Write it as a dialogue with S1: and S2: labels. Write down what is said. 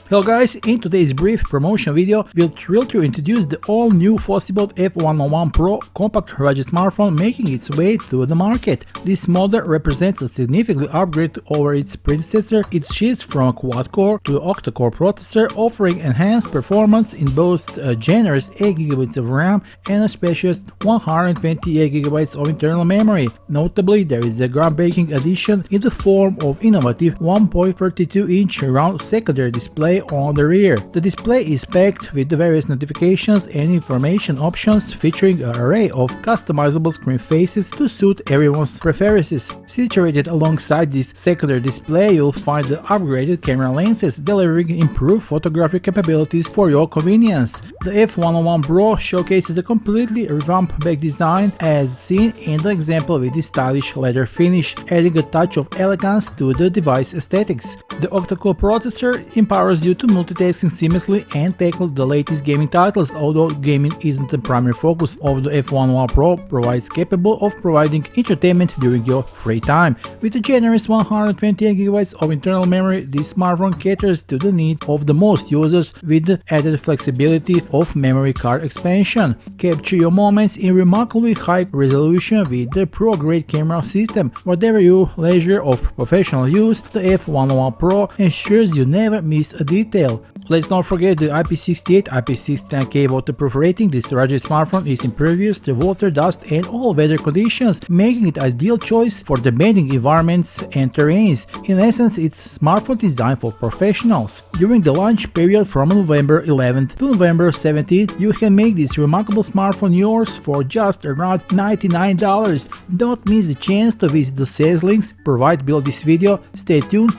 S1: Hello guys, in today's brief promotion video, we're thrilled to introduce the all-new Fossibot F101 Pro compact rugged smartphone making its way to the market. This model represents a significant upgrade over its predecessor. It shifts from a quad-core to an octa-core processor, offering enhanced performance in both a generous 8GB of RAM and a spacious 128GB of internal memory. Notably, there is a groundbreaking addition in the form of innovative 1.32-inch round secondary display on the rear. The display is packed with the various notifications and information options, featuring an array of customizable screen faces to suit everyone's preferences. Situated alongside this secondary display, you'll find the upgraded camera lenses, delivering improved photographic capabilities for your convenience. The F101 Pro showcases a completely revamped back design as seen in the example with the stylish leather finish, adding a touch of elegance to the device aesthetics. The octa-core processor empowers you to multitasking seamlessly and tackle the latest gaming titles. Although gaming isn't the primary focus of the F101 Pro, provides capable of providing entertainment during your free time. With a generous 128GB of internal memory, this smartphone caters to the need of the most users with the added flexibility of memory card expansion. Capture your moments in remarkably high resolution with the pro-grade camera system. Whatever your leisure of professional use, the F101 Pro ensures you never miss a detail. Let's not forget the IP68, IP69K waterproof rating. This rugged smartphone is impervious to water, dust and all weather conditions, making it ideal choice for demanding environments and terrains. In essence, it's smartphone designed for professionals. During the launch period from November 11th to November 17th, you can make this remarkable smartphone yours for just around $99. Don't miss the chance to visit the sales links provided below this video. Stay tuned